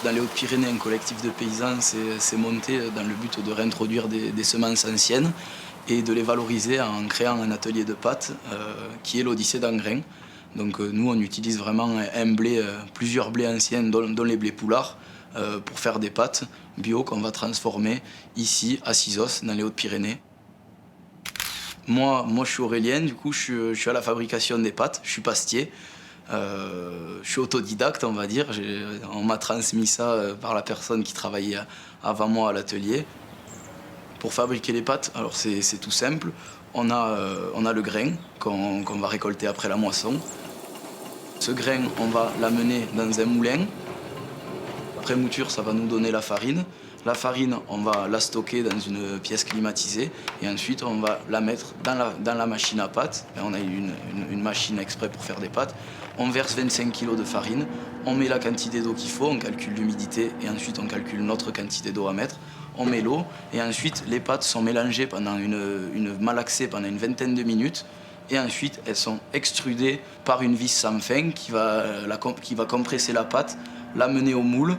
Dans les Hautes-Pyrénées, un collectif de paysans s'est monté dans le but de réintroduire des semences anciennes et de les valoriser en créant un atelier de pâtes qui est l'Odyssée d'Angrain. Donc nous, on utilise vraiment un blé, plusieurs blés anciens, dont les blés poulards, pour faire des pâtes bio qu'on va transformer ici à Sizos, dans les Hautes-Pyrénées. Moi, je suis Aurélien, du coup, je suis à la fabrication des pâtes, je suis pastier. Je suis autodidacte, on va dire. On m'a transmis ça par la personne qui travaillait avant moi à l'atelier. Pour fabriquer les pâtes, alors c'est tout simple. On a le grain qu'on va récolter après la moisson. Ce grain, on va l'amener dans un moulin. Après mouture, ça va nous donner la farine. La farine, on va la stocker dans une pièce climatisée et ensuite on va la mettre dans la machine à pâtes. Et on a une machine exprès pour faire des pâtes. On verse 25 kg de farine, on met la quantité d'eau qu'il faut, on calcule l'humidité et ensuite on calcule notre quantité d'eau à mettre. On met l'eau et ensuite les pâtes sont mélangées pendant malaxées pendant une vingtaine de minutes. Et ensuite, elles sont extrudées par une vis sans fin qui va compresser la pâte, l'amener au moule.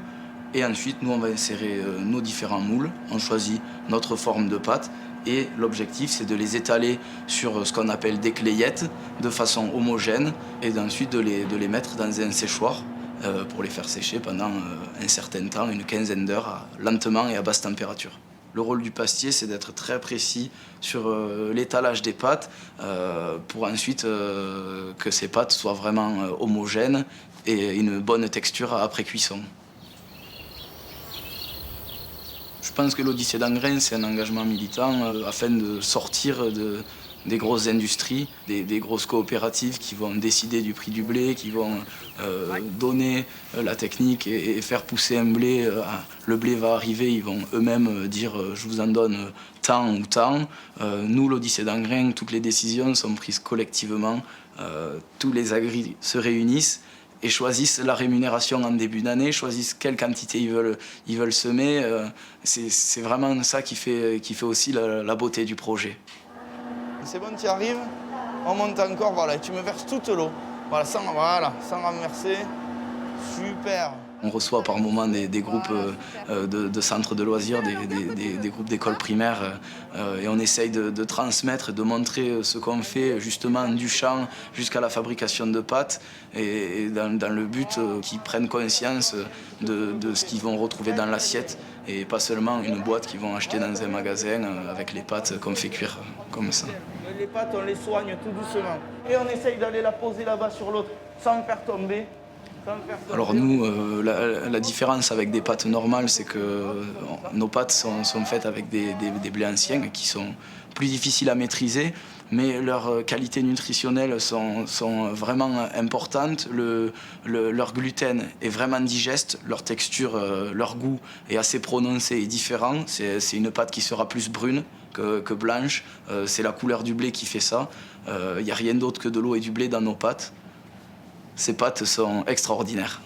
Et ensuite, nous, on va insérer nos différents moules. On choisit notre forme de pâte. Et l'objectif, c'est de les étaler sur ce qu'on appelle des clayettes de façon homogène. Et ensuite, de les mettre dans un séchoir pour les faire sécher pendant un certain temps, une quinzaine d'heures, lentement et à basse température. Le rôle du pastier, c'est d'être très précis sur l'étalage des pâtes pour ensuite que ces pâtes soient vraiment homogènes et une bonne texture après cuisson. Je pense que l'Odyssée d'Angrain, c'est un engagement militant afin de sortir des grosses industries, des grosses coopératives qui vont décider du prix du blé, qui vont donner la technique et faire pousser un blé. Le blé va arriver, ils vont eux-mêmes dire je vous en donne tant ou tant. Nous, l'Odyssée d'Angrain, toutes les décisions sont prises collectivement. Tous les agris se réunissent et choisissent la rémunération en début d'année, choisissent quelle quantité ils veulent semer. C'est vraiment ça qui fait aussi la beauté du projet. C'est bon, tu y arrives, on monte encore, voilà, et tu me verses toute l'eau. Voilà, sans renverser. Super. On reçoit par moments des groupes de centres de loisirs, des groupes d'écoles primaires, et on essaye de transmettre, de montrer ce qu'on fait justement du champ jusqu'à la fabrication de pâtes, et dans le but qu'ils prennent conscience de ce qu'ils vont retrouver dans l'assiette, et pas seulement une boîte qu'ils vont acheter dans un magasin avec les pâtes qu'on fait cuire comme ça. Les pâtes, on les soigne tout doucement. Et on essaye d'aller la poser là-bas sur l'autre, sans faire tomber. Alors nous, la différence avec des pâtes normales, c'est que nos pâtes sont faites avec des blés anciens qui sont plus difficiles à maîtriser, mais leurs qualités nutritionnelles sont vraiment importantes. Leur gluten est vraiment digeste, leur texture, leur goût est assez prononcé et différent. C'est une pâte qui sera plus brune que blanche. C'est la couleur du blé qui fait ça. Il n'y a rien d'autre que de l'eau et du blé dans nos pâtes. Ces pâtes sont extraordinaires.